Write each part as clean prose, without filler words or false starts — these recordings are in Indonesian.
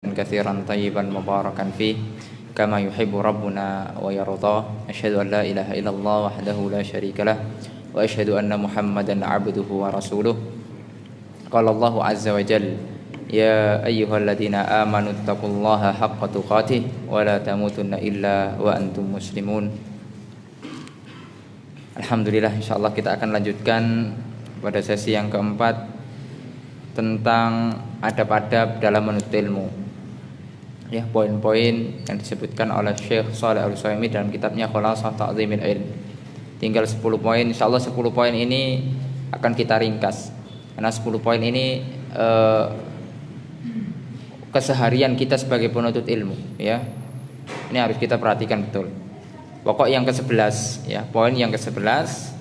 كثيرا طيبا مباركا فيه كما يحب ربنا ويرضى. أشهد أن لا إله إلا الله وحده لا شريك له وأشهد أن محمدا عبده ورسوله. قال الله عز وجل: يا أيها الذين آمنوا اتقوا الله حق تقاته ولا تموتن إلا وأنتم مسلمون. Alhamdulillah, insyaallah kita akan lanjutkan pada sesi yang keempat tentang adab-adab dalam menuntut ilmu. Ya, poin-poin yang disebutkan oleh Syekh Shalih Al-Utsaimin dalam kitabnya Khulasah Ta'dhimil Ilm. Tinggal 10 poin, insyaallah 10 poin ini akan kita ringkas. Karena 10 poin ini keseharian kita sebagai penuntut ilmu, ya. Ini harus kita perhatikan betul. Pokok yang ke-11, ya, poin yang ke-11,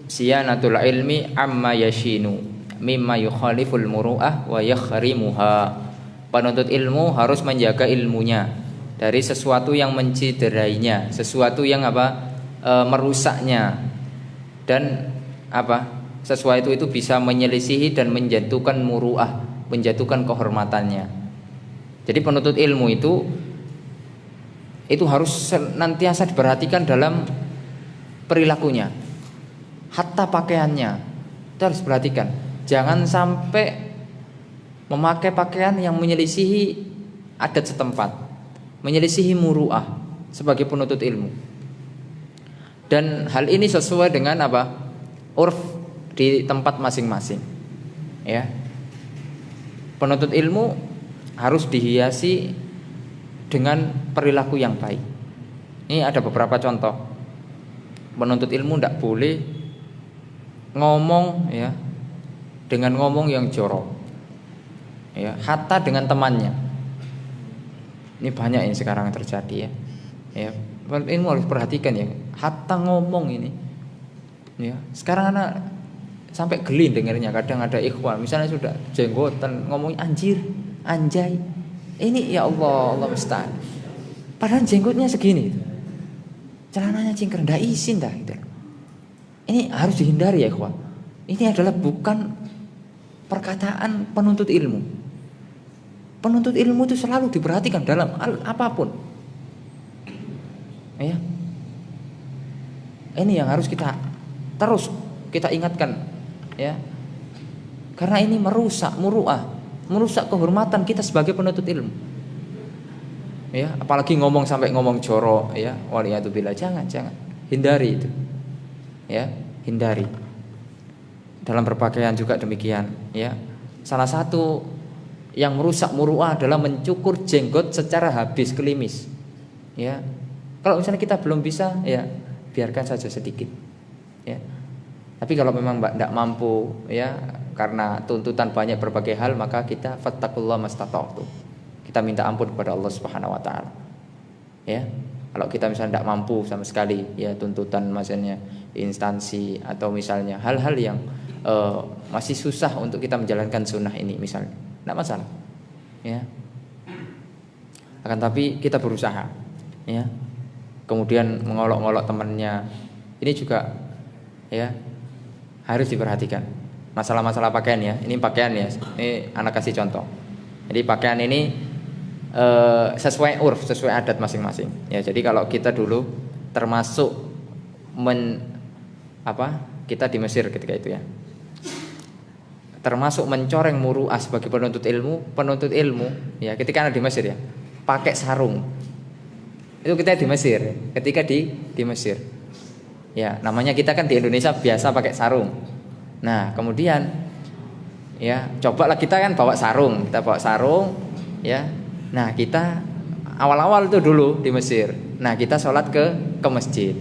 siyanatul ilmi amma yashinu mimma yukhaliful muru'ah wa yakhrimuha. Penuntut ilmu harus menjaga ilmunya dari sesuatu yang menciderainya, sesuatu yang merusaknya, dan sesuatu itu bisa menyelisihi dan menjatuhkan muru'ah, menjatuhkan kehormatannya. Jadi penuntut ilmu itu harus senantiasa diperhatikan dalam perilakunya, hatta pakaiannya itu harus diperhatikan. Jangan sampai memakai pakaian yang menyelisihi adat setempat, menyelisihi muru'ah sebagai penuntut ilmu. Dan hal ini sesuai dengan urf di tempat masing-masing, ya. Penuntut ilmu harus dihiasi dengan perilaku yang baik. Ini ada beberapa contoh. Penuntut ilmu tidak boleh ngomong, ya, dengan ngomong yang jorok, ya, hatta dengan temannya. Ini banyak yang sekarang terjadi, ya. Ya, ini harus perhatikan, ya, hatta ngomong ini, ya. Sekarang anak sampai geli dengarnya. Kadang ada ikhwan misalnya sudah jenggotan ngomongnya anjir, anjay. Ini ya Allah musta'an. Padahal jenggotnya segini, celananya cingkrang, ndak izin dah gitu. Ini harus dihindari, ya ikhwan. Ini adalah bukan perkataan penuntut ilmu. Penuntut ilmu itu selalu diperhatikan dalam apapun, ya. Ini yang harus kita terus kita ingatkan, ya. Karena ini merusak muru'ah, merusak kehormatan kita sebagai penuntut ilmu, ya. Apalagi ngomong sampai ngomong jorok, ya. Waliyadzubillah, jangan hindari itu, ya, hindari. Dalam berpakaian juga demikian, ya. Salah satu yang merusak muru'ah adalah mencukur jenggot secara habis kelimis, ya. Kalau misalnya kita belum bisa, ya, biarkan saja sedikit, ya. Tapi kalau memang tidak mampu, ya, karena tuntutan banyak berbagai hal, maka kita fattaqullaha mastata'tu. Kita minta ampun kepada Allah Subhanahu wa taala. Ya. Kalau kita misalnya tidak mampu sama sekali, ya, tuntutan misalnya instansi atau misalnya hal-hal yang masih susah untuk kita menjalankan sunnah ini misalnya, tidak masalah, ya. Akan tapi kita berusaha, ya. Kemudian mengolok-olok temannya, ini juga, ya, harus diperhatikan. Masalah-masalah pakaian, ya. Ini pakaian, ya. Ini anak kasih contoh. Jadi pakaian ini sesuai urf, sesuai adat masing-masing. Ya, jadi kalau kita dulu termasuk kita di Mesir ketika itu, ya. Termasuk mencoreng muru'ah sebagai penuntut ilmu, ya, ketika ada di Mesir, ya, pakai sarung. Itu kita di Mesir, ketika di Mesir. Ya, namanya kita kan di Indonesia biasa pakai sarung. Nah, kemudian, ya, cobalah kita kan bawa sarung, ya. Nah, kita awal-awal itu dulu di Mesir. Nah, kita sholat ke masjid.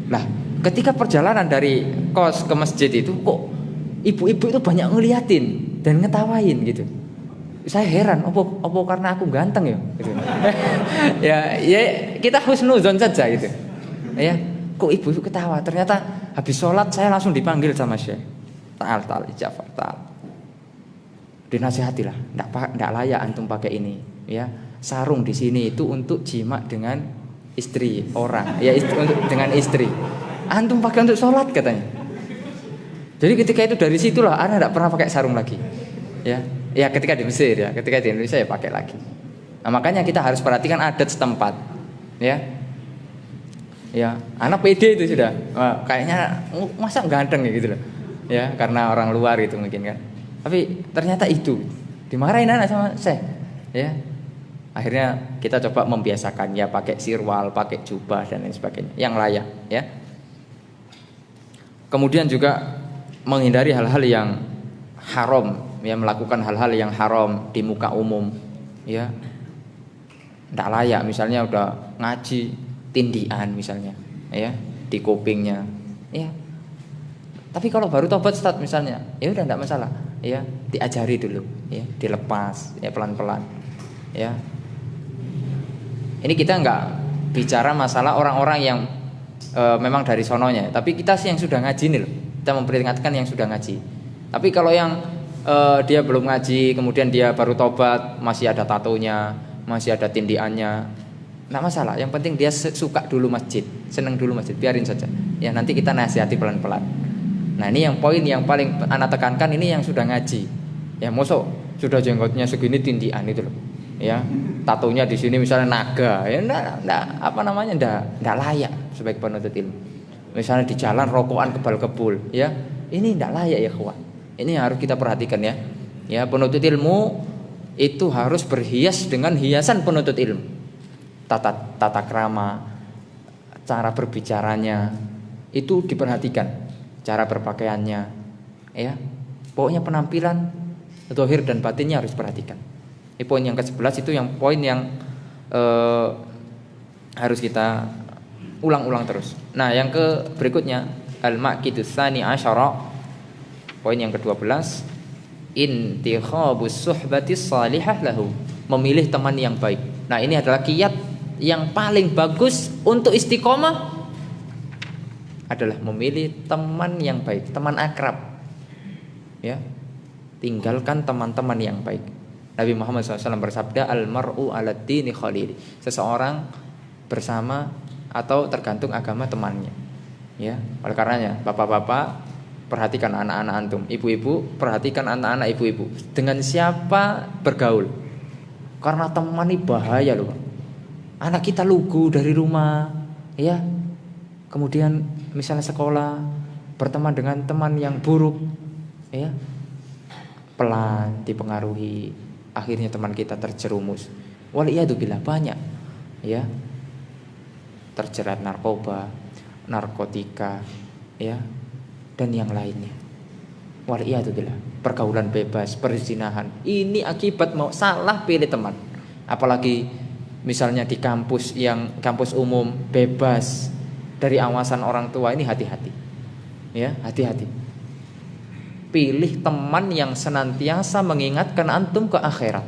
Nah, ketika perjalanan dari kos ke masjid itu kok ibu-ibu itu banyak ngeliatin dan ngetawain gitu. Saya heran, apa karena aku ganteng, ya, gitu. ya, kita husnuzon saja gitu. Ya, kok ibu itu ketawa. Ternyata habis sholat saya langsung dipanggil sama Syekh. Ta'al ijafar, ta'al. Dinasihatilah, enggak layak antum pakai ini, ya. Sarung di sini itu untuk jima dengan istri orang, ya, dengan istri. Antum pakai untuk sholat, katanya. Jadi ketika itu dari situlah ana enggak pernah pakai sarung lagi, ya. Ya ketika di Mesir ya, ketika di Indonesia ya pakai lagi. Nah, makanya kita harus perhatikan adat setempat. Ya. Ya, anak pede itu sudah. Wah, kayaknya masa ganteng ya gitu loh. Ya, karena orang luar itu mungkin kan. Tapi ternyata itu dimarahin anak sama saya. Ya. Akhirnya kita coba membiasakan ya pakai sirwal, pakai jubah dan lain sebagainya yang layak ya. Kemudian juga menghindari hal-hal yang haram, ya melakukan hal-hal yang haram di muka umum, ya. Tidak layak, misalnya udah ngaji tindian misalnya, ya di kupingnya, ya. Tapi kalau baru tobat Ustaz misalnya, ya udah tidak masalah, ya diajari dulu, ya dilepas, ya pelan-pelan, ya. Ini kita nggak bicara masalah orang-orang yang memang dari sononya, tapi kita sih yang sudah ngaji nih loh. Kita memperingatkan yang sudah ngaji. Tapi kalau yang dia belum ngaji, kemudian dia baru tobat, masih ada tatonya, masih ada tindiannya, nggak masalah. Yang penting dia suka dulu masjid, seneng dulu masjid, biarin saja. Ya nanti kita nasihati pelan-pelan. Nah ini yang poin yang paling anak tekankan, ini yang sudah ngaji. Ya mosok sudah jenggotnya segini tindian itu loh. Ya tatonya di sini misalnya naga, ya enggak apa namanya enggak layak sebagai penuntut ilmu. Misalnya di jalan rokokan kebal-kebul, ya ini enggak layak ya kawan. Ini yang harus kita perhatikan ya. Ya penuntut ilmu itu harus berhias dengan hiasan penuntut ilmu. Tata krama, cara berbicaranya itu diperhatikan, cara berpakaiannya, ya pokoknya penampilan zahir dan batinnya harus diperhatikan. Ini poin yang ke-11 itu yang poin yang harus kita ulang-ulang terus. Nah, yang berikutnya al-maqidus tsani asyara. Poin yang ke-12, intikhabus suhbatis salihah lahu. Memilih teman yang baik. Nah, ini adalah kiat yang paling bagus untuk istiqomah adalah memilih teman yang baik, teman akrab. Ya. Tinggalkan teman-teman yang baik. Nabi Muhammad SAW bersabda, al-mar'u ala dini khalili. Seseorang bersama atau tergantung agama temannya. Ya, oleh karenanya bapak-bapak perhatikan anak-anak antum, ibu-ibu perhatikan anak-anak ibu-ibu. Dengan siapa bergaul? Karena teman ini bahaya loh. Anak kita lugu dari rumah, ya. Kemudian misalnya sekolah berteman dengan teman yang buruk, ya. Pelan dipengaruhi. Akhirnya teman kita terjerumus. Waliyadzubillah banyak, ya, terjerat narkoba, narkotika, ya, dan yang lainnya. Waliyadzubillah, pergaulan bebas, perzinahan. Ini akibat mau salah pilih teman. Apalagi misalnya di kampus yang kampus umum bebas dari awasan orang tua, ini hati-hati. Ya, hati-hati. Pilih teman yang senantiasa mengingatkan antum ke akhirat.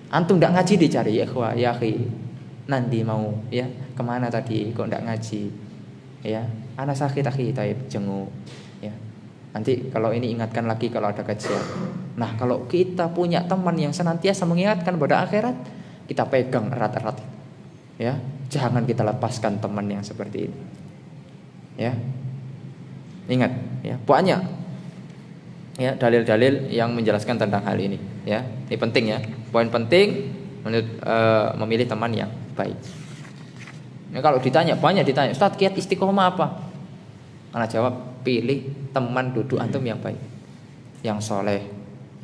Antum tidak ngaji dicari, ya ikhwah, ya akhi. Nanti mau, ya, kemana tadi kok tidak ngaji? Ya, anak sakit akhi, taib jenguk. Ya, nanti kalau ini ingatkan lagi kalau ada kajian. Nah, kalau kita punya teman yang senantiasa mengingatkan pada akhirat, kita pegang erat-erat. Ya, jangan kita lepaskan teman yang seperti ini. Ya, ingat, ya, banyak. Ya, dalil-dalil yang menjelaskan tentang hal ini, ya. Ini penting ya. Poin penting menurut memilih teman yang baik. Nah, kalau ditanya, banyak ditanya, Ustaz, kiat istiqomah apa? Ana jawab, pilih teman duduk antum yang baik, yang soleh.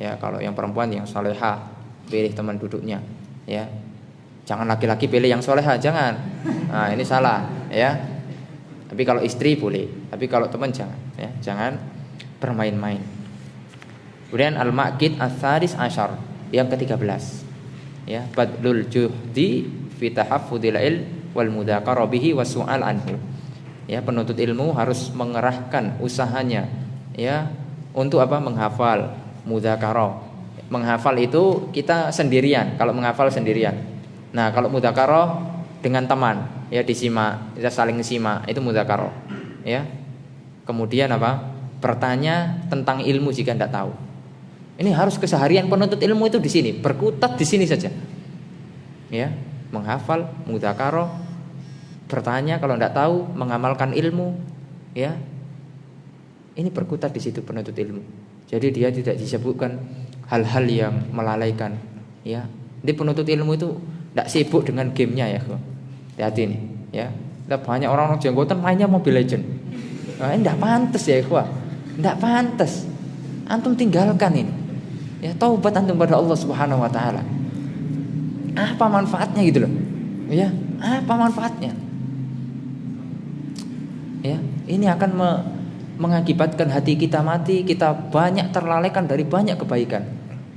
Ya, kalau yang perempuan yang soleha, pilih teman duduknya, ya. Jangan laki-laki pilih yang soleha, jangan. Nah, ini salah, ya. Tapi kalau istri boleh, tapi kalau teman jangan, ya. Jangan bermain-main. Kemudian al-maqid ats-tsalis asyar, yang ke-13. Ya, badlul juhdi fi tahaffudil ilm wal mudzakarah bihi wasu'al anhu. Ya, penuntut ilmu harus mengerahkan usahanya, ya, untuk apa? Menghafal, mudzakarah. Menghafal itu kita sendirian, kalau menghafal sendirian. Nah, kalau mudzakarah dengan teman, ya disimak, kita saling simak, itu mudzakarah. Ya. Kemudian apa? Bertanya tentang ilmu jika tidak tahu. Ini harus keseharian penuntut ilmu itu di sini, berkutat di sini saja. Ya, menghafal, mudzakarah, bertanya kalau tidak tahu, mengamalkan ilmu, ya. Ini berkutat di situ penuntut ilmu. Jadi dia tidak disebutkan hal-hal yang melalaikan, ya. Jadi penuntut ilmu itu tidak sibuk dengan gamenya ya, hati-hati nih, ya. Ada banyak orang jenggotan mainnya Mobile Legend. Nah, tidak pantas ya, tidak pantas. Antum tinggalkan ini, ya. Taubat antum pada Allah Subhanahu Wa Taala. Apa manfaatnya gitu loh, ya? Apa manfaatnya? Ya, ini akan mengakibatkan hati kita mati, kita banyak terlalaikan dari banyak kebaikan.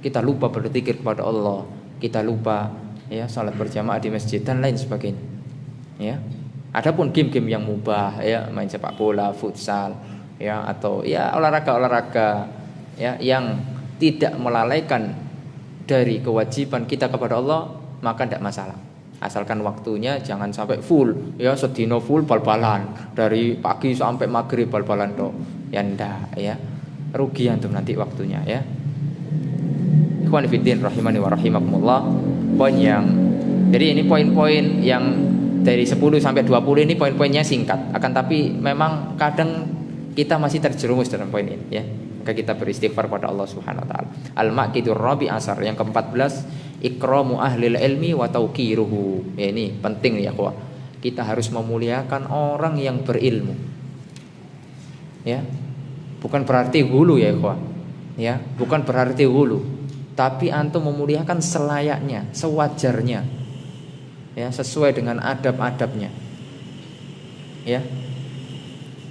Kita lupa berzikir kepada Allah, kita lupa ya salat berjamaah di masjid dan lain sebagainya. Ya. Adapun game-game yang mubah ya, main sepak bola, futsal, ya atau ya olahraga-olahraga ya yang tidak melalaikan dari kewajiban kita kepada Allah, maka tidak masalah. Asalkan waktunya jangan sampai full ya, sedino full bal-balan dari pagi sampai maghrib bal-balan toh ya, ndak ya, rugi antum nanti waktunya ya. Ikhwan fillah rahimani wa rahimakumullah. Jadi ini poin-poin yang dari 10 sampai 20 ini poin-poinnya singkat, akan tapi memang kadang kita masih terjerumus dalam poin ini ya. Maka kita beristighfar pada Allah Subhanahu wa taala. Al-Maqidur Rabi Asar yang ke-14, ikramu ahlil ilmi wa tauqiruhu. Ya, ini penting ya, kawan. Kita harus memuliakan orang yang berilmu. Ya. Bukan berarti hulu ya, kawan. Ya, bukan berarti hulu. Tapi antum memuliakan selayaknya, sewajarnya. Ya, sesuai dengan adab-adabnya. Ya.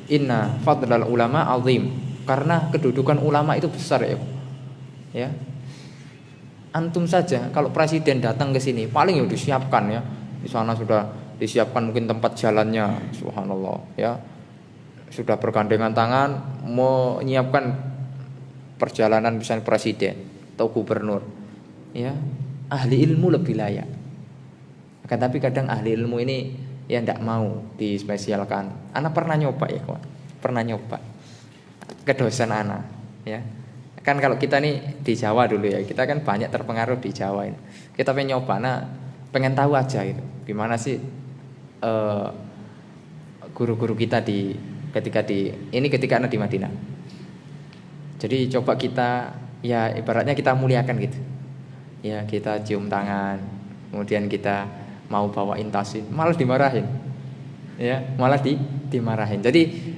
Inna fadlal ulama azim. Karena kedudukan ulama itu besar ya. Ya. Antum saja kalau presiden datang ke sini paling ya disiapkan ya. Di sana sudah disiapkan mungkin tempat jalannya, subhanallah ya. Sudah bergandengan tangan menyiapkan perjalanan misalnya presiden atau gubernur. Ya, ahli ilmu lebih layak. Akan tapi kadang ahli ilmu ini ya tidak mau dispesialkan. Anak pernah nyoba ya, kawan. Pernah nyoba. Ke dosen anak ya. Kan kalau kita nih di Jawa dulu ya, kita kan banyak terpengaruh di Jawa ini. Kita pengen nyoba, pengen tahu aja gitu, gimana sih guru-guru kita ketika anak di Madinah. Jadi coba kita ya ibaratnya kita muliakan gitu. Ya kita cium tangan, kemudian kita mau bawain tasin, malah dimarahin. Ya malah dimarahin. Jadi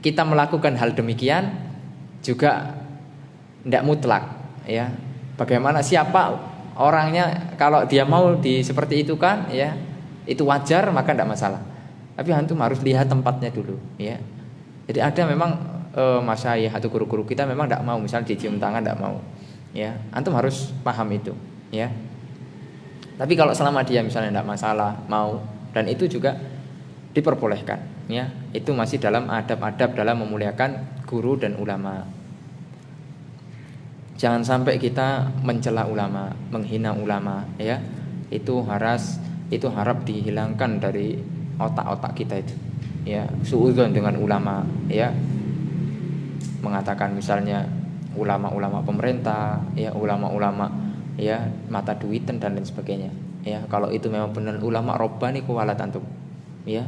kita melakukan hal demikian juga tidak mutlak ya. Bagaimana siapa orangnya, kalau dia mau seperti itu kan ya, itu wajar maka tidak masalah. Tapi antum harus lihat tempatnya dulu ya. Jadi ada memang masyayikh atau guru-guru kita memang tidak mau misalnya dicium tangan, tidak mau ya. Antum harus paham itu ya. Tapi kalau selama dia misalnya tidak masalah mau, dan itu juga diperbolehkan ya. Itu masih dalam adab-adab dalam memuliakan guru dan ulama. Jangan sampai kita mencela ulama, menghina ulama ya. Itu harap dihilangkan dari otak-otak kita itu. Ya, suudzon dengan ulama ya. Mengatakan misalnya ulama-ulama pemerintah, ya ulama-ulama ya mata duitan dan lain sebagainya. Ya, kalau itu memang benar ulama rabbani kuwalat antum. Ya.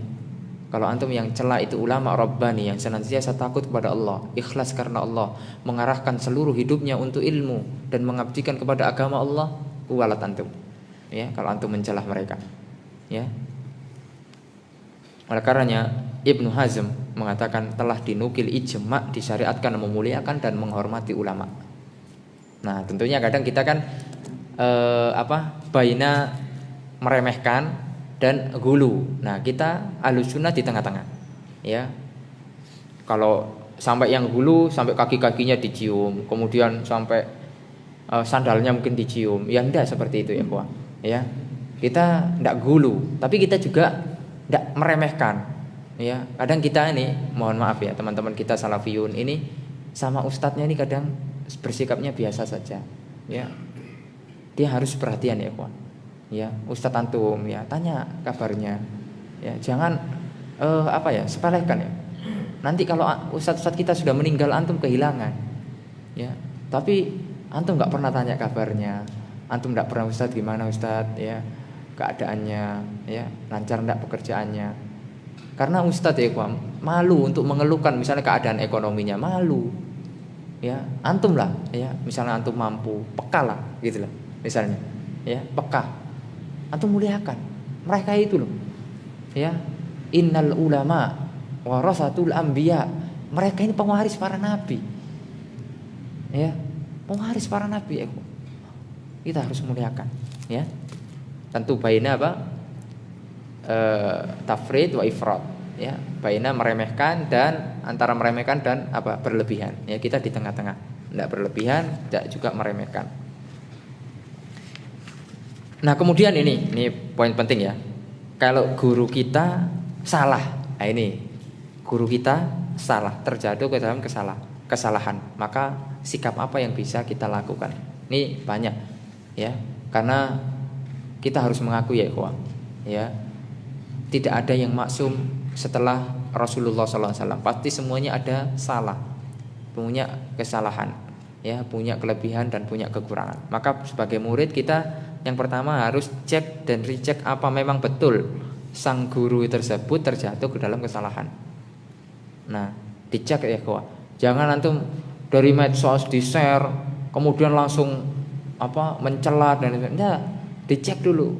Kalau antum yang celah itu ulama rabbani yang senantiasa takut kepada Allah, ikhlas karena Allah, mengarahkan seluruh hidupnya untuk ilmu dan mengabdikan kepada agama Allah, kuwalat antum. Ya, kalau antum mencelah mereka. Ya. Oleh karenanya Ibnu Hazm mengatakan telah dinukil ijma' disyariatkan memuliakan dan menghormati ulama. Nah, tentunya kadang kita kan baina meremehkan dan gulu. Nah, kita Ahlussunnah di tengah-tengah. Ya. Kalau sampai yang gulu sampai kaki-kakinya dicium, kemudian sampai sandalnya mungkin dicium. Ya enggak seperti itu ya, Pak. Ya. Kita enggak gulu, tapi kita juga enggak meremehkan. Ya. Kadang kita ini, mohon maaf ya, teman-teman kita salafiyun ini sama ustadznya ini kadang bersikapnya biasa saja. Ya. Dia harus perhatian ya, Pak. Ya, Ustadz antum ya, tanya kabarnya. Ya, jangan sepelekan ya. Nanti kalau ustadz-ustadz kita sudah meninggal antum kehilangan. Ya, tapi antum enggak pernah tanya kabarnya. Antum enggak pernah ustadz gimana ustadz ya, keadaannya ya, lancar enggak pekerjaannya. Karena ustadz ya, malu untuk mengeluhkan misalnya keadaan ekonominya, malu. Ya, antum lah, ya, misalnya antum mampu, peka lah, gitu lah, misalnya, ya, peka, antum muliakan mereka itu loh, ya, innal ulama warasatul anbiya, mereka ini pewaris para nabi, ya, pewaris para nabi, ya, kita harus muliakan, ya, tentu baina apa, tafrid wa ifrat, ya, baina meremehkan dan antara meremehkan dan apa berlebihan, ya, kita di tengah-tengah, tidak berlebihan, tidak juga meremehkan. Nah kemudian ini poin penting ya, kalau guru kita salah, nah ini guru kita salah, terjatuh ke dalam kesalahan, maka sikap apa yang bisa kita lakukan? Ini banyak, ya, karena kita harus mengakui ya ikhwah, ya, tidak ada yang maksum setelah Rasulullah SAW. Pasti semuanya ada salah, punya kesalahan, ya, punya kelebihan dan punya kekurangan. Maka sebagai murid kita yang pertama harus cek dan recheck apa memang betul sang guru tersebut terjatuh ke dalam kesalahan. Nah, dicek ya ikhwah. Jangan antum dari medsos di-share kemudian langsung apa mencela dan enggak, dicek dulu.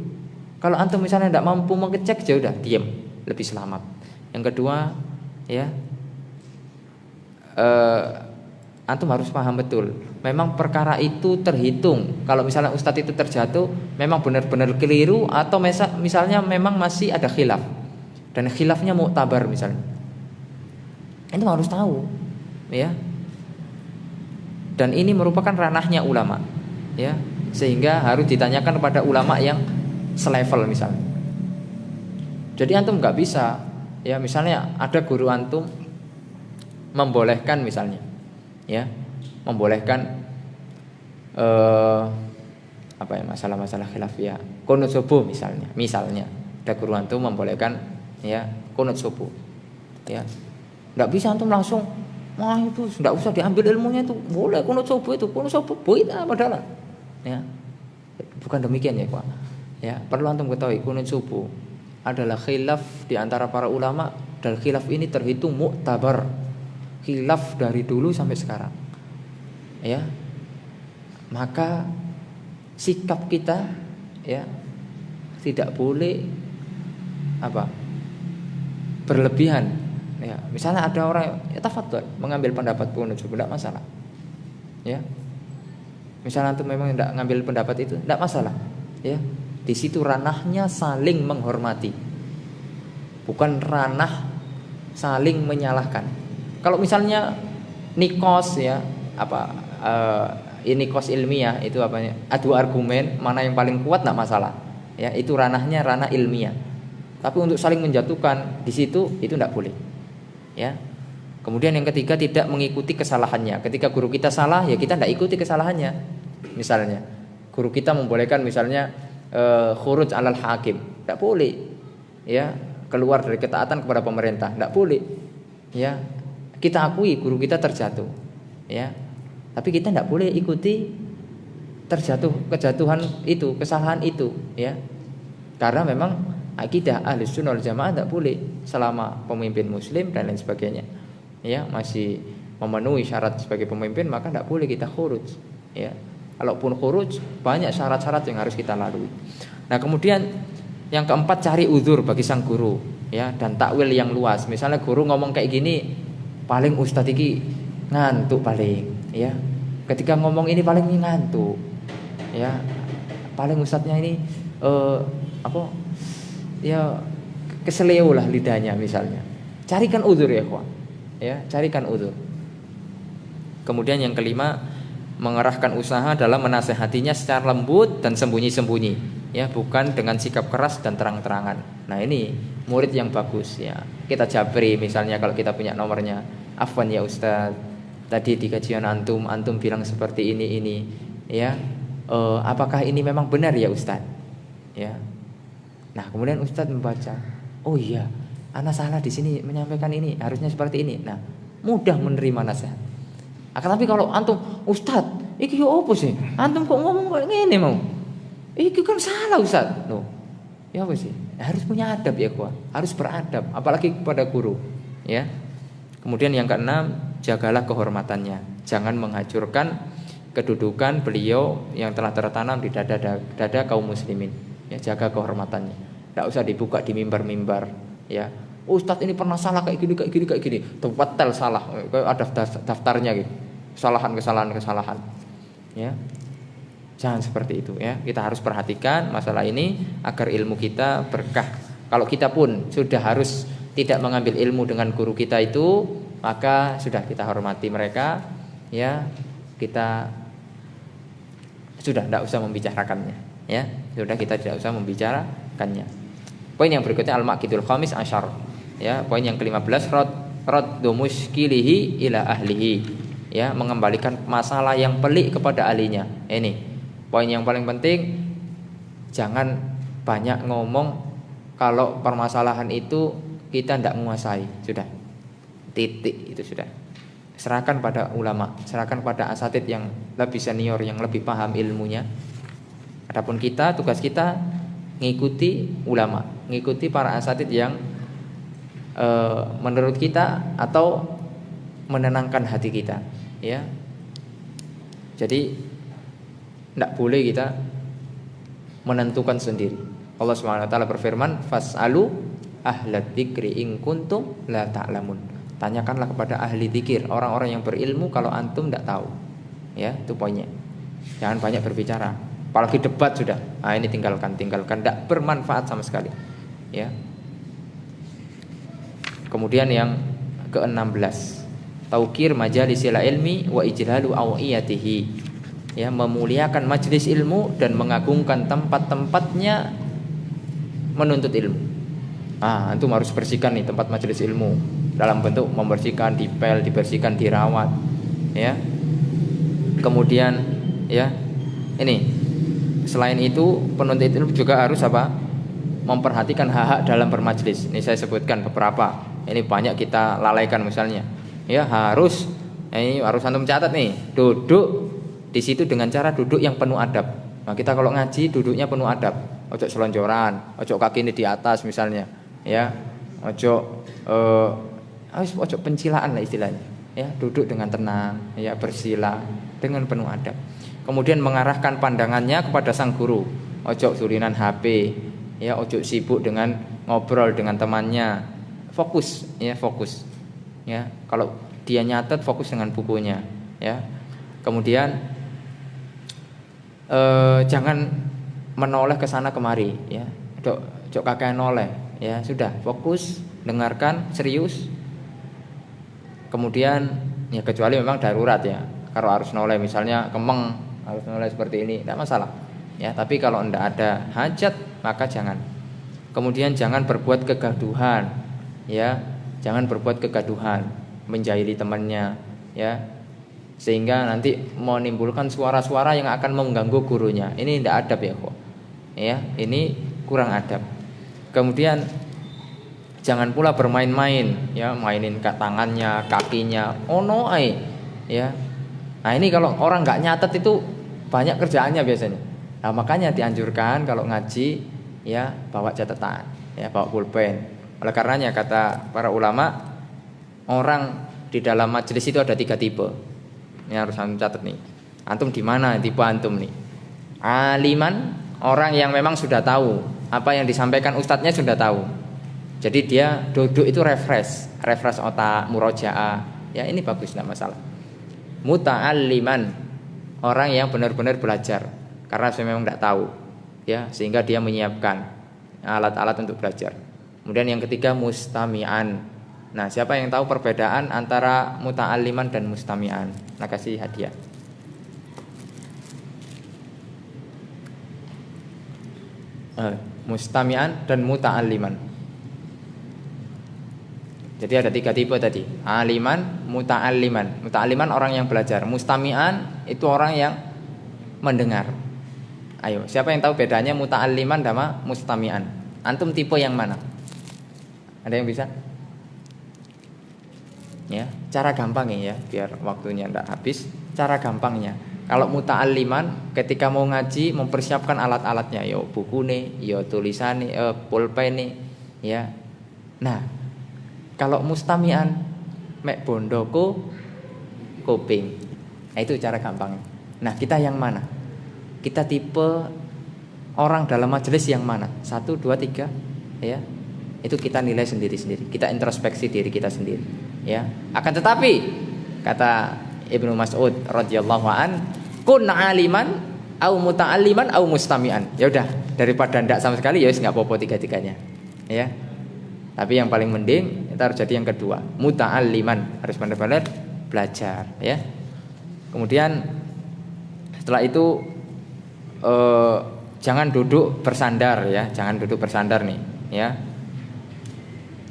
Kalau antum misalnya tidak mampu mengecek, ya udah diam, lebih selamat. Yang kedua, ya, antum harus paham betul. Memang perkara itu terhitung. Kalau misalnya ustadz itu terjatuh, memang benar-benar keliru atau misalnya memang masih ada khilaf dan khilafnya muktabar misalnya. Itu harus tahu, ya. Dan ini merupakan ranahnya ulama, ya, sehingga harus ditanyakan kepada ulama yang selevel misalnya. Jadi antum nggak bisa, ya, misalnya ada guru antum membolehkan misalnya, ya, membolehkan apa ya, masalah-masalah khilafiyah, qunut subuh misalnya ada guru antum membolehkan, ya, qunut subuh, ya, nggak bisa antum langsung, wah itu nggak usah diambil ilmunya, itu boleh qunut subuh boleh padahal, ya, bukan demikian ya Pak, ya, perlu antum ketahui qunut subuh adalah khilaf di antara para ulama dan khilaf ini terhitung muktabar, khilaf dari dulu sampai sekarang, ya, maka sikap kita, ya, tidak boleh apa berlebihan, ya, misalnya ada orang ya tafadhol mengambil pendapat qunut subuh tidak masalah, ya, misalnya antum memang tidak ngambil pendapat itu tidak masalah, ya. Di situ ranahnya saling menghormati, bukan ranah saling menyalahkan. Kalau misalnya nikos, ya, apa ini nikos ilmiah itu apanya? Adu argumen mana yang paling kuat tidak masalah, ya, itu ranahnya ranah ilmiah. Tapi untuk saling menjatuhkan di situ itu tidak boleh, ya. Kemudian yang ketiga, tidak mengikuti kesalahannya. Ketika guru kita salah, ya kita tidak ikuti kesalahannya. Misalnya guru kita membolehkan misalnya khuruj alal hakim, tidak boleh, ya, keluar dari ketaatan kepada pemerintah, tidak boleh, ya, kita akui guru kita terjatuh, ya, tapi kita tidak boleh ikuti kejatuhan itu, kesalahan itu, ya, karena memang akidah Ahlus Sunnah wal Jamaah tidak boleh selama pemimpin muslim dan lain sebagainya, ya, masih memenuhi syarat sebagai pemimpin, maka tidak boleh kita khuruj, ya. Kalaupun khuruj, banyak syarat-syarat yang harus kita lalui. Nah kemudian yang keempat, cari uzur bagi sang guru, ya, dan takwil yang luas. Misalnya guru ngomong kayak gini, paling ustadz ini ngantuk paling, ya. Ketika ngomong ini paling ngantuk, ya, paling ustadznya ini apa, ya, keseleo lah lidahnya misalnya. Carikan uzur ya kawan, ya, carikan uzur. Kemudian yang kelima, mengerahkan usaha dalam menasehatinya secara lembut dan sembunyi-sembunyi, ya, bukan dengan sikap keras dan terang-terangan. Nah ini murid yang bagus, ya, kita japri misalnya kalau kita punya nomornya, afwan ya Ustaz, tadi di kajian antum bilang seperti ini, ya, apakah ini memang benar ya Ustaz, ya. Nah kemudian Ustaz membaca, oh iya, ana salah di sini menyampaikan ini, harusnya seperti ini. Nah mudah menerima nasihat. Akan tapi kalau antum, Ustaz, iki yo opo sih? Antum kok ngomong kayak ngene mau? Iki kan salah Ustaz. Loh. Ya apa sih? Harus punya adab ya, kuah. Harus beradab, apalagi kepada guru, ya. Kemudian yang keenam, jagalah kehormatannya. Jangan menghancurkan kedudukan beliau yang telah tertanam di dada kaum muslimin. Ya, jaga kehormatannya. Tidak usah dibuka di mimbar-mimbar. Ya, Ustadz ini pernah salah kayak gini, kayak gini, kayak gini. Tepatel salah, ada daftarnya gitu. Kesalahan. Ya, jangan seperti itu. Ya, kita harus perhatikan masalah ini agar ilmu kita berkah. Kalau kita pun sudah harus tidak mengambil ilmu dengan guru kita itu, maka sudah kita hormati mereka. Ya, kita sudah tidak usah membicarakannya. Ya, sudah kita tidak usah membicarakannya. Poin yang berikutnya al-maqidul khamis asyar. Ya, poin yang ke-15 raddu muskilihi ila ahlihi. Ya, mengembalikan masalah yang pelik kepada ahlinya. Ini poin yang paling penting. Jangan banyak ngomong kalau permasalahan itu kita tidak menguasai. Sudah. Titik, itu sudah. Serahkan pada ulama, serahkan pada asatid yang lebih senior, yang lebih paham ilmunya. Adapun kita, tugas kita ngikuti ulama, ngikuti para asatid yang menurut kita atau menenangkan hati kita, ya. Jadi tidak boleh kita menentukan sendiri. Allah Subhanahu wa taala berfirman, "Fas'alu ahlad dzikri in kuntum la ta'lamun." Tanyakanlah kepada ahli dzikir, orang-orang yang berilmu kalau antum tidak tahu. Ya, itu poinnya. Jangan banyak berbicara. Apalagi debat sudah. Ah, ini tinggalkan, tidak bermanfaat sama sekali. Ya. Kemudian yang ke-16, taukir majalisil ilmi wa ijlalu awiyatihi. Ya, memuliakan majelis ilmu dan mengagungkan tempat-tempatnya menuntut ilmu. Ah, antum harus bersihkan nih tempat majelis ilmu dalam bentuk membersihkan, dipel, dibersihkan, dirawat, ya. Kemudian, ya, ini selain itu penuntut ilmu juga harus apa? Memperhatikan hak-hak dalam bermajelis. Ini saya sebutkan beberapa. Ini banyak kita lalaikan misalnya. Ya, harus antum catat nih, duduk di situ dengan cara duduk yang penuh adab. Nah, kita kalau ngaji duduknya penuh adab. Ojo selonjoran, ojo kaki ini di atas misalnya, ya. Ojo pencilaan lah istilahnya. Ya, duduk dengan tenang, ya, bersila dengan penuh adab. Kemudian mengarahkan pandangannya kepada sang guru. Ojo surinan HP, ya, ojo sibuk dengan ngobrol dengan temannya. Fokus, ya, fokus. Ya, kalau dia nyatet fokus dengan bukunya, ya. Kemudian jangan menoleh ke sana kemari, ya. Ojo kakek noleh, ya, sudah fokus, dengarkan, serius. Kemudian ya kecuali memang darurat, ya. Kalau harus noleh misalnya kemeng, harus noleh seperti ini, tidak masalah. Ya, tapi kalau tidak ada hajat maka jangan. Kemudian jangan berbuat kegaduhan, ya. Jangan berbuat kegaduhan, menjahili temannya, ya. Sehingga nanti menimbulkan suara-suara yang akan mengganggu gurunya. Ini tidak adab, ya, kok. Ya, ini kurang adab. Kemudian jangan pula bermain-main, ya, mainin tangannya, kakinya, ya. Nah, ini kalau orang nggak nyatet itu banyak kerjaannya biasanya. Nah, makanya dianjurkan kalau ngaji, ya, bawa catatan, ya, bawa pulpen. Oleh karenanya kata para ulama, orang di dalam majelis itu ada 3 tipe. Ini harus antum catat nih. Antum di mana tipe antum nih? Aliman, orang yang memang sudah tahu apa yang disampaikan ustadznya, sudah tahu. Jadi dia duduk itu refresh otak, murojaah. Ya, ini bagus, tidak masalah. Muta'alliman, orang yang benar-benar belajar karena saya memang tidak tahu, ya, sehingga dia menyiapkan alat-alat untuk belajar. Kemudian yang ketiga mustami'an. Nah, siapa yang tahu perbedaan antara muta'alliman dan mustami'an? Nah, kasih hadiah. Mustami'an dan muta'alliman. Jadi ada 3 tipe tadi. Aliman, muta'alliman. Muta'alliman orang yang belajar. Mustami'an itu orang yang mendengar. Ayo, siapa yang tahu bedanya muta'alliman sama mustami'an? Antum tipe yang mana? Ada yang bisa? Ya, cara gampangnya, ya, biar waktunya tidak habis. Cara gampangnya, kalau muta'alliman ketika mau ngaji mempersiapkan alat-alatnya, yo buku nih, yo tulisan nih, pulpen nih, ya. Nah, kalau mustami'an mek bondoko kuping, Nah, itu cara gampang. Nah, kita yang mana? Kita tipe orang dalam majelis yang mana? 1, 2, 3, ya. Itu kita nilai sendiri-sendiri. Kita introspeksi diri kita sendiri, ya. Akan tetapi kata Ibnu Mas'ud radhiyallahu an, kun aliman au muta'alliman au mustami'an. Ya udah, daripada ndak sama sekali ya wis enggak apa-apa tiga-tiganya. Ya. Tapi yang paling mending kita harus jadi yang kedua, muta'alliman, harus benar-benar belajar, ya. Kemudian setelah itu jangan duduk bersandar, ya. Jangan duduk bersandar nih, ya.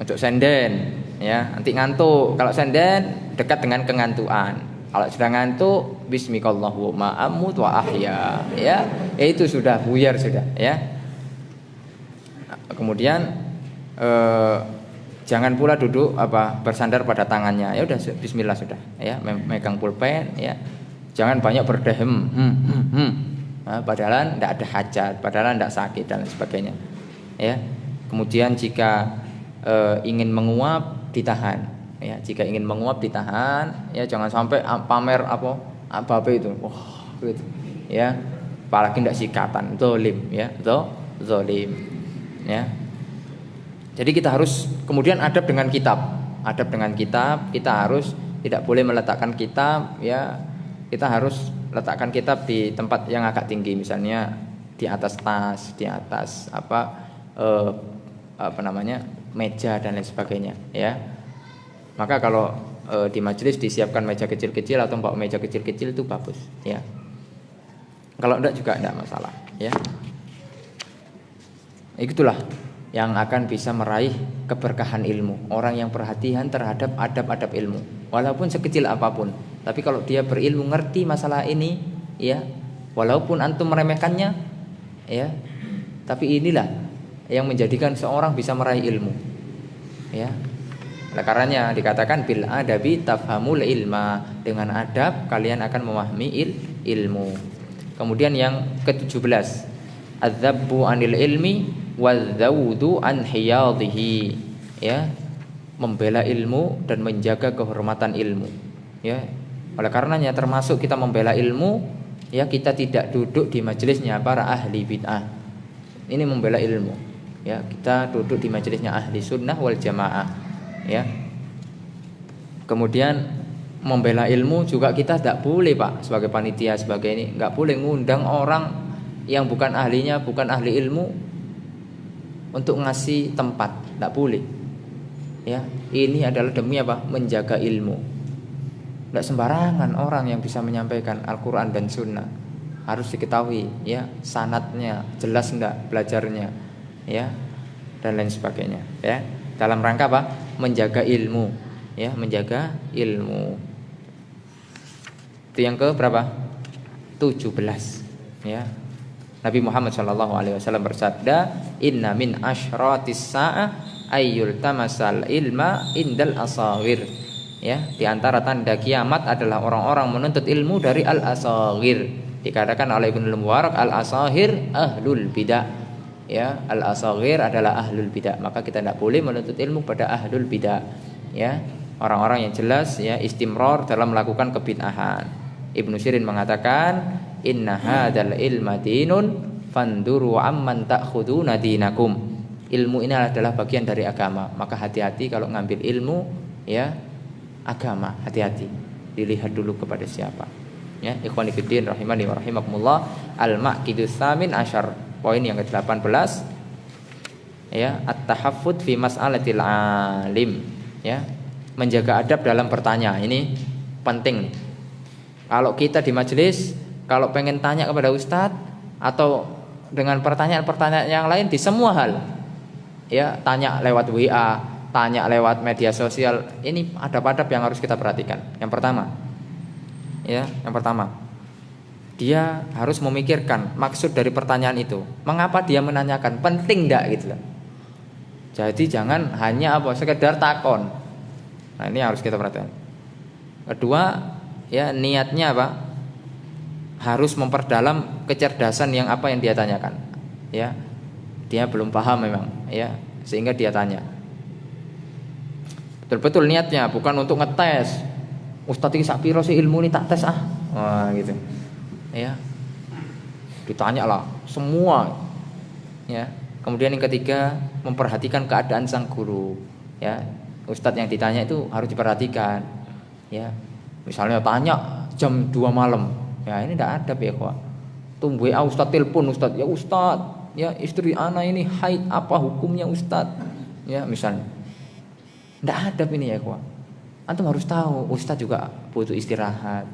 Untuk senden, ya, nanti ngantuk. Kalau senden dekat dengan kengantuan. Kalau sudah ngantuk, bismikallahu ma'amut wa ahya, ya. Itu sudah buyar sudah, ya. Kemudian jangan pula duduk bersandar pada tangannya. Ya udah bismillah sudah, ya. Megang pulpen, ya. Jangan banyak berdehem. Nah, padahal tidak ada hajat, padahal tidak sakit dan sebagainya, ya. Kemudian jika ingin menguap ditahan, ya. Jika ingin menguap ditahan, ya, jangan sampai pamer apa itu, wah gitu, ya. Apalagi tidak sikatan, zalim, ya, zalim, ya. Jadi kita harus kemudian adab dengan kitab, kita harus tidak boleh meletakkan kitab, ya. Kita harus letakkan kitab di tempat yang agak tinggi, misalnya di atas tas, di atas meja dan lain sebagainya, ya. Maka kalau di majelis disiapkan meja kecil-kecil atau bawa meja kecil-kecil itu bagus, ya. Kalau enggak juga enggak masalah, ya. Itulah yang akan bisa meraih keberkahan ilmu. Orang yang perhatian terhadap adab-adab ilmu, walaupun sekecil apapun. Tapi kalau dia berilmu, ngerti masalah ini, ya, walaupun antum meremehkannya, ya, tapi inilah yang menjadikan seorang bisa meraih ilmu, ya. Oleh karenanya dikatakan bil adabi tafhamul ilma, dengan adab kalian akan memahami ilmu. Kemudian yang ke-17, adzabbu anil ilmi wadzawudu an hiyadhihi, ya, membela ilmu dan menjaga kehormatan ilmu, ya. Oleh karenanya termasuk kita membela ilmu, ya, kita tidak duduk di majelisnya para ahli bid'ah. Ini membela ilmu, ya. Kita duduk di majelisnya ahli sunnah wal jamaah, ya. Kemudian membela ilmu juga kita tidak boleh, Pak, sebagai panitia, sebagai ini nggak boleh ngundang orang yang bukan ahlinya, bukan ahli ilmu untuk ngasih tempat, tidak boleh, ya. Ini adalah demi menjaga ilmu. Tidak sembarangan orang yang bisa menyampaikan Al-Quran dan Sunnah, harus diketahui, ya, sanadnya jelas enggak, belajarnya, ya, dan lain sebagainya, ya. Dalam rangka menjaga ilmu, ya, menjaga ilmu. Itu yang ke berapa? 17, ya. Nabi Muhammad SAW bersabda, inna min asyratis sa'ah ayyul tamasal ilma indal asawir, ya. Di antara tanda kiamat adalah orang-orang menuntut ilmu dari al-asawir. Dikatakan oleh Ibnu Mubarak, al-asahir ahlul bidah, ya. Al-asawir adalah ahlul bidah. Maka kita tidak boleh menuntut ilmu pada ahlul bidah, ya. Orang-orang yang jelas, ya, istimror dalam melakukan kebid'ahan. Ibnu Sirin mengatakan, inna hadzal ilma dinun fanduru amman ta'khuduna dinakum. Ilmu ini adalah bagian dari agama, maka hati-hati kalau ngambil ilmu, ya, agama, hati-hati. Dilihat dulu kepada siapa, ya. Ikhwani fiddin rahimani wa rahimakumullah. Al-maqidus tsamin asyar, poin yang ke-18, ya, at-tahaffud fi mas'alatil alim, ya. Menjaga adab dalam bertanya. Ini penting nih. Kalau kita di majelis, kalau pengen tanya kepada ustadz atau dengan pertanyaan-pertanyaan yang lain di semua hal, ya, tanya lewat WA, tanya lewat media sosial, ini adab-adab yang harus kita perhatikan. Yang pertama, ya, dia harus memikirkan maksud dari pertanyaan itu, mengapa dia menanyakan, penting enggak gitu loh. Jadi jangan hanya sekedar takon. Nah, ini harus kita perhatikan. Kedua, ya, niatnya harus memperdalam kecerdasan yang dia tanyakan, ya. Dia belum paham memang, ya, sehingga dia tanya. Betul-betul niatnya bukan untuk ngetes. Ustaz iki sak piro sih ilmu ini, tak tes Wah, gitu. Ya. Ditanya lah semua. Ya. Kemudian yang ketiga, memperhatikan keadaan sang guru. Ya. Ustadz yang ditanya itu harus diperhatikan. Ya. Misalnya tanya jam 2 malam. Ya, ini tidak ada ya, Pak. Tunggu ya Ustadz telepon Ustadz. Ya Ustadz, ya istri ana ini haid, apa hukumnya Ustadz? Ya, misalnya. Tidak ada ini ya, Pak. Antum harus tahu, Ustadz juga butuh istirahat.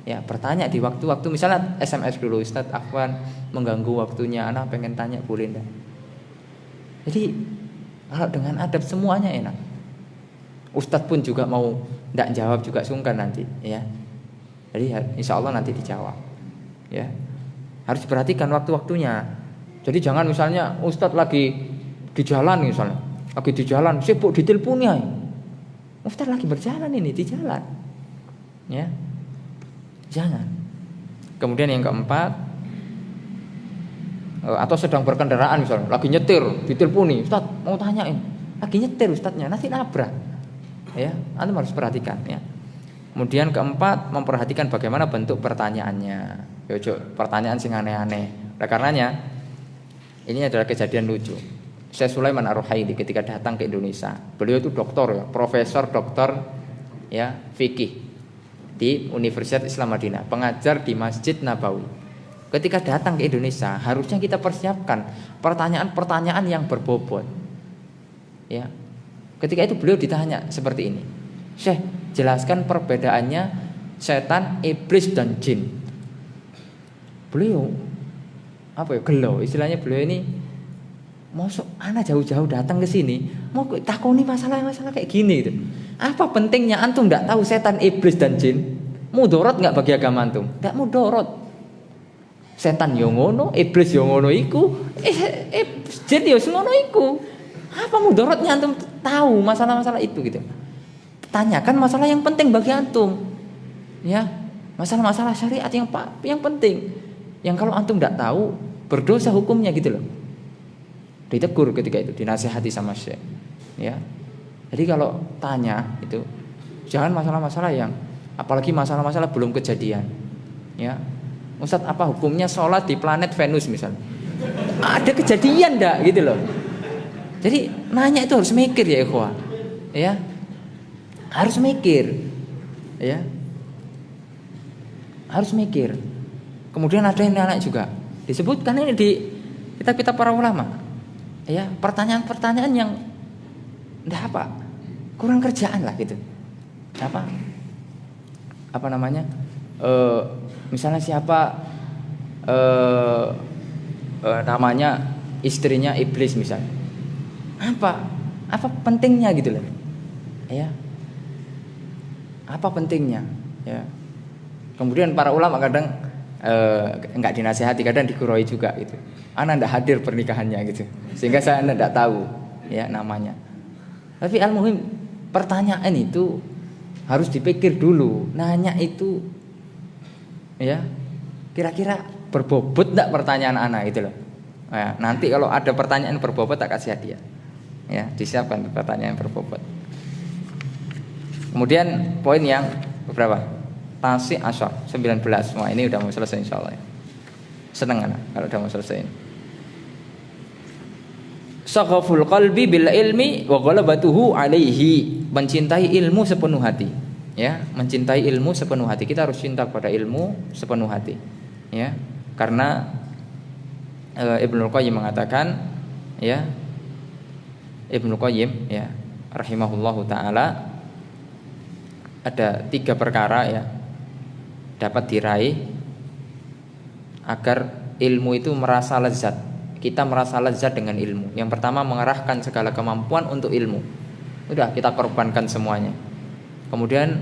Ya, bertanya di waktu-waktu, misalnya SMS dulu, Ustadz Afwan mengganggu waktunya, anak pengen tanya boleh enggak? Jadi kalau dengan adab semuanya enak. Ustadz pun juga mau enggak jawab juga sungkan nanti, ya. Jadi insya Allah nanti dijawab. Ya, harus perhatikan waktu-waktunya. Jadi jangan misalnya Ustadz lagi di jalan misalnya, lagi di jalan sibuk diteleponi. Ustadz lagi berjalan ini di jalan, ya. Jangan. Kemudian yang keempat, atau sedang berkendaraan misalnya, lagi nyetir, diteleponi, Ustaz mau tanyain, lagi nyetir Ustaznya, nanti nabrak. Ya, antum harus perhatikan ya. Kemudian keempat, memperhatikan bagaimana bentuk pertanyaannya. Yojo, pertanyaan sing aneh-aneh. Oleh karenanya, ini adalah kejadian lucu. Syekh Sulaiman Ar-Ruhaili ketika datang ke Indonesia, beliau itu doktor ya, profesor doktor ya fikih di Universitas Islam Madinah, pengajar di Masjid Nabawi. Ketika datang ke Indonesia, harusnya kita persiapkan pertanyaan-pertanyaan yang berbobot. Ya. Ketika itu beliau ditanya seperti ini. Syekh, jelaskan perbedaannya setan, iblis dan jin. Beliau gelo, istilahnya beliau ini mosok anak jauh-jauh datang ke sini, mau takoni masalah-masalah kayak gini gitu. Apa pentingnya antum enggak tahu setan, iblis dan jin? Mudorot enggak bagi agama antum? Enggak mudorot. Setan yo ngono, iblis yo ngono iku, jin yo ngono iku. Apa mudorotnya antum tahu masalah-masalah itu gitu? Tanyakan masalah yang penting bagi antum. Ya, masalah-masalah syariat yang penting. Yang kalau antum enggak tahu, berdosa hukumnya gitu loh. Ditegur ketika itu, dinasihati sama Syekh. Ya. Jadi kalau tanya itu jangan masalah-masalah yang apalagi masalah-masalah belum kejadian. Ya. Ustaz, apa hukumnya sholat di planet Venus misalnya? Ada kejadian enggak gitu loh. Jadi nanya itu harus mikir ya ikhwah. Ya. Harus mikir. Ya. Harus mikir. Kemudian ada yang nanya juga. Disebutkan ini di kitab-kitab para ulama. Ya, pertanyaan-pertanyaan yang enggak apa, kurang kerjaan lah gitu. Apa namanya? Misalnya siapa namanya istrinya iblis misalnya. Apa pentingnya gitu loh. Ya. Apa pentingnya? Ya. Kemudian para ulama kadang enggak dinasihati, kadang digurui juga gitu. Ana enggak hadir pernikahannya gitu. Sehingga saya enggak tahu ya namanya. Tapi al-muhim pertanyaan itu harus dipikir dulu. Nanya itu ya kira-kira berbobot enggak pertanyaan ana gitu loh. Nah, nanti kalau ada pertanyaan berbobot tak kasih hadiah. Ya, disiapkan pertanyaan berbobot. Kemudian poin yang berapa? Tasi asyar 19. Wah, ini udah mau selesai insyaallah ya. Seneng anak kalau udah mau selesai. Saghaful qalbi bil ilmi wa ghalabatuhu alaihi. Mencintai ilmu sepenuh hati. Ya, mencintai ilmu sepenuh hati. Kita harus cinta kepada ilmu sepenuh hati. Ya, karena Ibnu Qayyim mengatakan ya, Ibnu Qayyim ya rahimahullahu taala ada 3 perkara ya dapat diraih agar ilmu itu merasa lezat. Kita merasa lezat dengan ilmu. Yang pertama, mengerahkan segala kemampuan untuk ilmu. Udah kita korbankan semuanya. Kemudian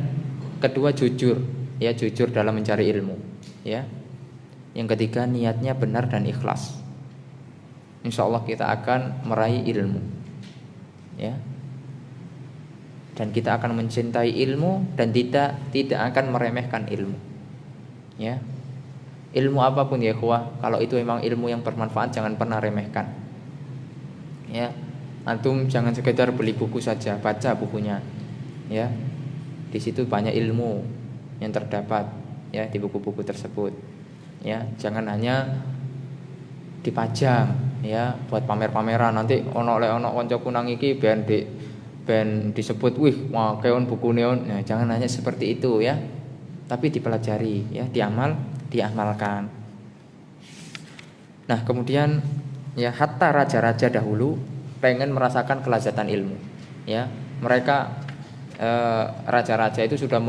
kedua, jujur, ya jujur dalam mencari ilmu, ya. Yang ketiga, niatnya benar dan ikhlas. Insya Allah kita akan meraih ilmu, ya. Dan kita akan mencintai ilmu dan tidak akan meremehkan ilmu. Ya. Ilmu apapun ya ikhwah, kalau itu memang ilmu yang bermanfaat jangan pernah remehkan. Ya. Antum jangan sekedar beli buku saja, baca bukunya. Ya. Di situ banyak ilmu yang terdapat. ya di buku-buku tersebut. Ya, jangan hanya dipajang ya buat pamer-pameran, nanti ono kancaku nang iki ben disebut wih wah keon buku neon. Nah, jangan hanya seperti itu ya. Tapi dipelajari ya, diamalkan. Nah, kemudian ya hatta raja-raja dahulu pengen merasakan kelezatan ilmu. Ya, mereka raja-raja itu sudah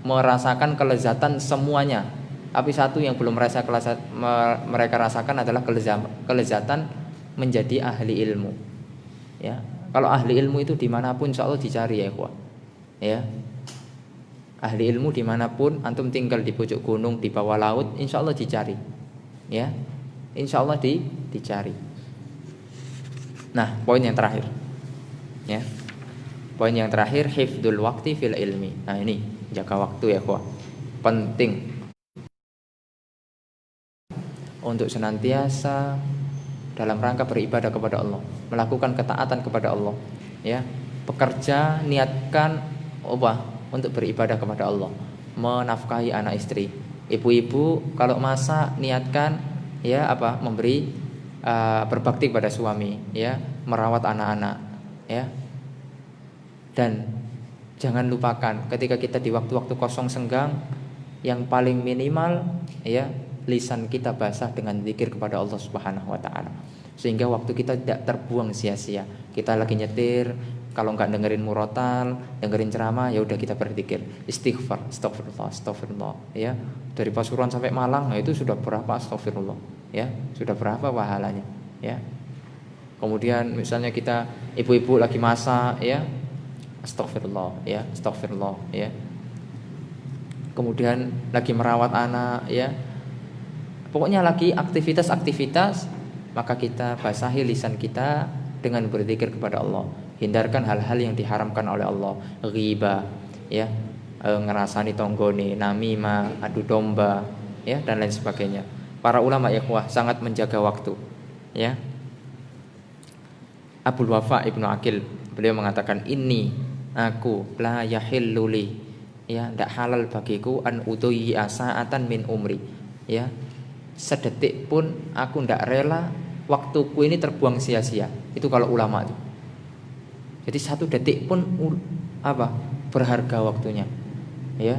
merasakan kelezatan semuanya. Tapi satu yang belum mereka rasakan adalah kelezatan menjadi ahli ilmu. Ya, kalau ahli ilmu itu dimanapun insya Allah dicari ya, ikhwah. Ya, ahli ilmu dimanapun antum tinggal di pojok gunung, di bawah laut, insya Allah dicari. Ya, insya Allah dicari. Nah, poin yang terakhir. Ya, poin yang terakhir hifdzul waqti fil ilmi. Nah, ini jaga waktu ya, ikhwah. Penting untuk senantiasa dalam rangka beribadah kepada Allah, melakukan ketaatan kepada Allah, ya. Bekerja niatkan untuk beribadah kepada Allah, menafkahi anak istri. Ibu-ibu kalau masak niatkan ya memberi berbakti kepada suami, ya, merawat anak-anak, ya. Dan jangan lupakan ketika kita di waktu-waktu kosong senggang, yang paling minimal ya lisan kita basah dengan zikir kepada Allah Subhanahu wa taala. Sehingga waktu kita tidak terbuang sia-sia. Kita lagi nyetir, kalau enggak dengerin murotal, dengerin ceramah, ya udah kita berzikir, istighfar, astagfirullah, ya. Dari Pasuruan sampai Malang, nah itu sudah berapa astagfirullah, ya. Sudah berapa pahalanya, ya. Kemudian misalnya kita ibu-ibu lagi masak, ya. Astagfirullah, ya, astagfirullah, ya. Kemudian lagi merawat anak, ya. Pokoknya lagi aktivitas-aktivitas, maka kita basahi lisan kita dengan berzikir kepada Allah. Hindarkan hal-hal yang diharamkan oleh Allah, ghibah, ya, ngerasani tonggone, namimah, adu domba, ya, dan lain sebagainya. Para ulama ikhwah sangat menjaga waktu, ya. Abul Wafa Ibnu Aqil beliau mengatakan, ini aku la yahilluli, ya, tidak halal bagiku an udhiya sa'atan min umri, ya. Sedetik pun aku tidak rela waktuku ini terbuang sia-sia. Itu kalau ulama itu. Jadi satu detik pun berharga waktunya, ya.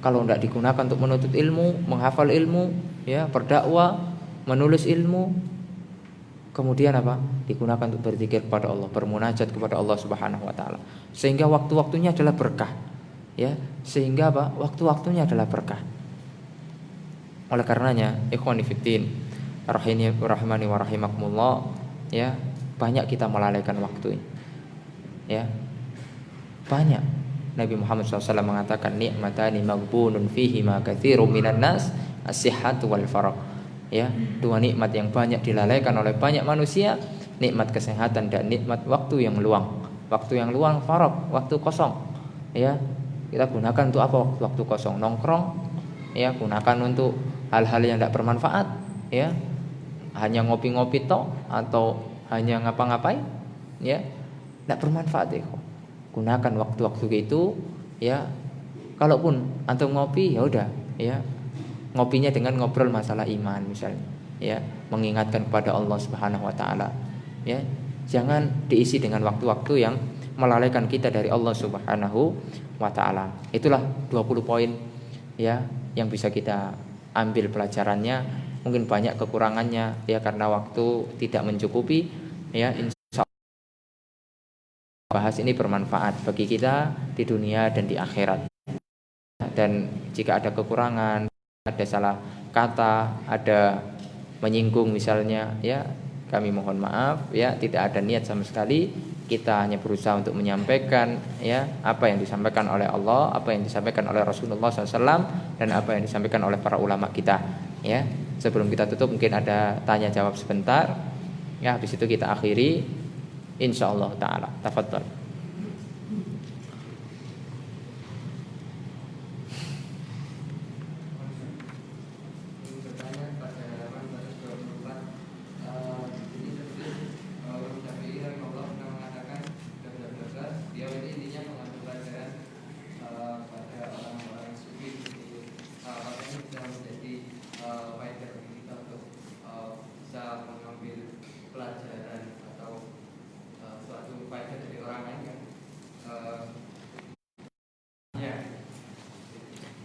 Kalau tidak digunakan untuk menuntut ilmu, menghafal ilmu, ya, berdakwah, menulis ilmu, kemudian digunakan untuk berzikir kepada Allah, bermunajat kepada Allah Subhanahu wa taala. Sehingga waktu-waktunya adalah berkah, ya. Sehingga waktu-waktunya adalah berkah. Oleh karenanya, ikhwani fiddin, rahimani wa rahimakumullah, ya, banyak kita melalaikan waktu, ya. Banyak. Nabi Muhammad SAW mengatakan, ni'matani maghbunun fihi ma katsirun minan nas, as-sihhatu wal faragh. Ya, dua nikmat yang banyak dilalaikan oleh banyak manusia, nikmat kesehatan dan nikmat waktu yang luang. Waktu yang luang, faragh, waktu kosong. Ya, kita gunakan untuk apa waktu kosong? Nongkrong, ya, gunakan untuk hal-hal yang tidak bermanfaat, ya, hanya ngopi-ngopi toh atau hanya ngapa-ngapain, ya, tidak bermanfaat, ya. Gunakan waktu-waktu itu, ya. Kalaupun antum ngopi, ya udah, ya, ngopinya dengan ngobrol masalah iman misalnya, ya, mengingatkan kepada Allah Subhanahu wa taala, ya. Jangan diisi dengan waktu-waktu yang melalaikan kita dari Allah Subhanahu wa taala. Itulah 20 poin, ya, yang bisa kita ambil pelajarannya. Mungkin banyak kekurangannya, ya, karena waktu tidak mencukupi, ya. Insya Allah bahas ini bermanfaat bagi kita di dunia dan di akhirat. Dan jika ada kekurangan, ada salah kata, ada menyinggung misalnya, ya, kami mohon maaf, ya, tidak ada niat sama sekali. Kita hanya berusaha untuk menyampaikan, ya, apa yang disampaikan oleh Allah, apa yang disampaikan oleh Rasulullah SAW, dan apa yang disampaikan oleh para ulama kita, ya. Sebelum kita tutup mungkin ada tanya jawab sebentar, ya, habis itu kita akhiri insyaallah taala. Tafadhal.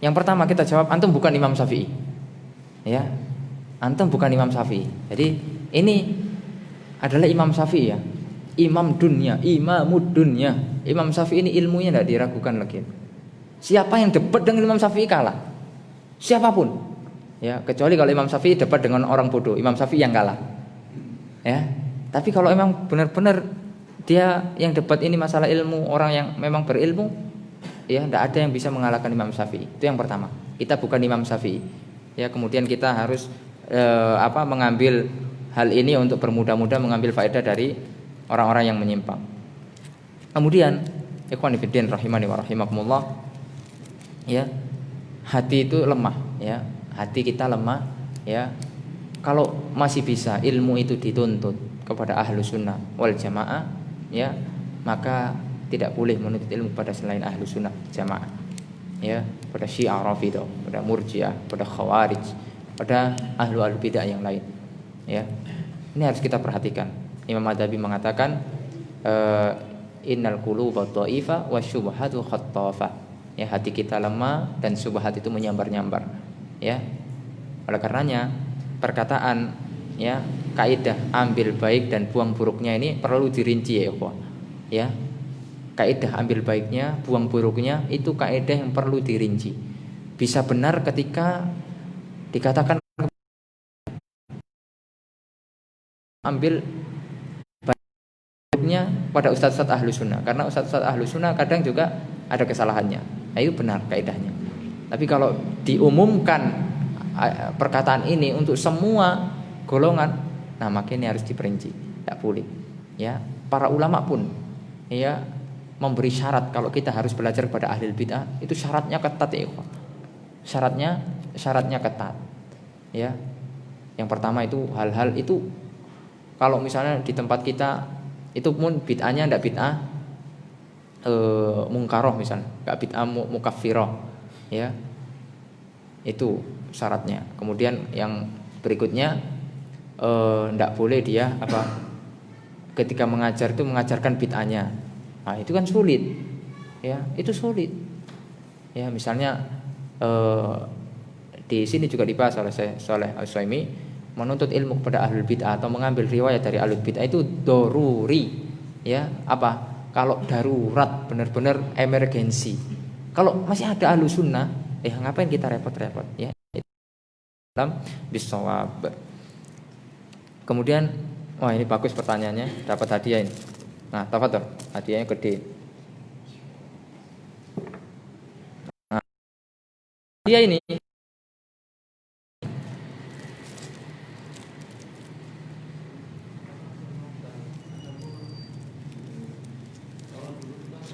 Yang pertama kita jawab, antum bukan Imam Syafi'i. Ya. Antum bukan Imam Syafi'i. Jadi ini adalah Imam Syafi'i ya. Imam dunia, imamud dunia. Imam Syafi'i ini ilmunya tidak diragukan lagi. Siapa yang debat dengan Imam Syafi'i kalah. Siapapun. Ya, kecuali kalau Imam Syafi'i debat dengan orang bodoh, Imam Syafi'i yang kalah. Ya. Tapi kalau memang benar-benar dia yang debat ini masalah ilmu, orang yang memang berilmu, ya tidak ada yang bisa mengalahkan Imam Syafi'i. Itu yang pertama. Kita bukan Imam Syafi'i. Ya, kemudian kita harus mengambil hal ini untuk bermudah-mudah mengambil faedah dari orang-orang yang menyimpang. Kemudian, ikhwan fillah rahimani wa rahimakumullah, ya, hati itu lemah, ya, hati kita lemah, ya. Kalau masih bisa ilmu itu dituntut kepada ahlu sunnah wal jamaah, ya, maka tidak boleh menuntut ilmu pada selain ahlu sunnah jamaah, ya, pada Syiah Rafidhah, pada Murji'ah, pada Khawarij, pada ahlu bidah yang lain, ya. Ini harus kita perhatikan. Imam Adzabi mengatakan innal quluba dha'ifa wasyubhatu khattafa. Ya, hati kita lemah dan syubhat itu menyambar-nyambar. Ya. Oleh karenanya perkataan, ya, kaidah ambil baik dan buang buruknya ini perlu dirinci ya, ikhwah. Ya. Kaidah ambil baiknya, buang buruknya itu kaidah yang perlu dirinci. Bisa benar ketika dikatakan ambil baiknya pada ustadz-ustadz ahlu sunnah, karena ustadz-ustadz ahlu sunnah kadang juga ada kesalahannya. Nah, itu benar kaidahnya. Tapi kalau diumumkan perkataan ini untuk semua golongan, nah maka ini harus diperinci, tidak boleh. Ya, para ulama pun, ya, memberi syarat kalau kita harus belajar pada ahli bid'ah, itu syaratnya ketat ya. Syaratnya ketat. Ya. Yang pertama itu hal-hal itu kalau misalnya di tempat kita itu pun bid'ahnya tidak bid'ah mungkaroh misalnya, enggak bid'ah mukaffirah, ya. Itu syaratnya. Kemudian yang berikutnya tidak boleh dia ketika mengajar itu mengajarkan bid'ahnya. Nah, itu kan sulit. Ya, itu sulit. Ya, misalnya di sini juga dibahas oleh Syekh Shalih Al-Utsaimin, menuntut ilmu kepada ahlul bid'ah atau mengambil riwayat dari ahlul bid'ah itu doruri, ya, kalau darurat benar-benar emergensi. Kalau masih ada ahlu sunnah, ngapain kita repot-repot, ya. Dalam bisawab. Kemudian, wah ini bagus pertanyaannya, dapat hadiah ini. Nah, tafadhol, hadiahnya gede. Nah, hadiah ini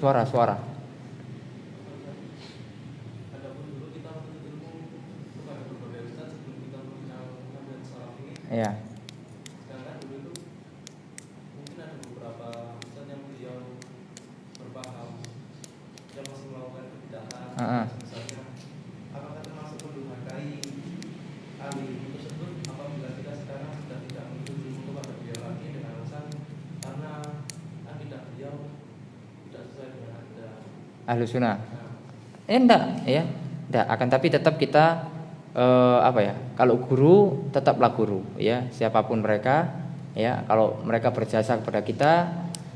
suara. Ya. Karena dulu itu mungkin ada beberapa ustaz yang beliau berpaham yang masih melakukan kebid'ahan. Misalnya, apakah termasuk mendurhakai ahli tersebut apabila kita sekarang sudah tidak menuntut ilmu kepada beliau lagi dengan alasan karena akidah beliau tidak sesuai dengan akidah ahlu sunnah. Enggak, ya. Enggak, akan tapi tetap kita kalau guru tetaplah guru, ya, siapapun mereka, ya, kalau mereka berjasa kepada kita,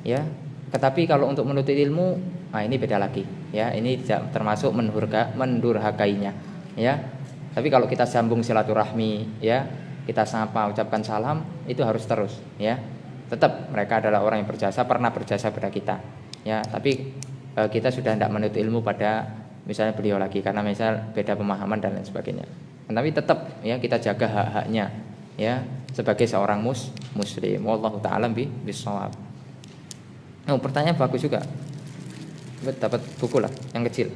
ya. Tetapi kalau untuk menuntut ilmu, nah ini beda lagi, ya, ini tidak termasuk mendurhakainya, ya. Tapi kalau kita sambung silaturahmi, ya, kita sapa, ucapkan salam, itu harus terus, ya. Tetap mereka adalah orang yang berjasa, pernah berjasa pada kita, ya. Tapi kita sudah tidak menuntut ilmu pada misalnya beliau lagi karena misal beda pemahaman dan lain sebagainya. Tapi tetap, ya, kita jaga hak-haknya, ya, sebagai seorang muslim. Wallahu ta'ala bishawab. Pertanyaan bagus juga. Dapat buku lah yang kecil.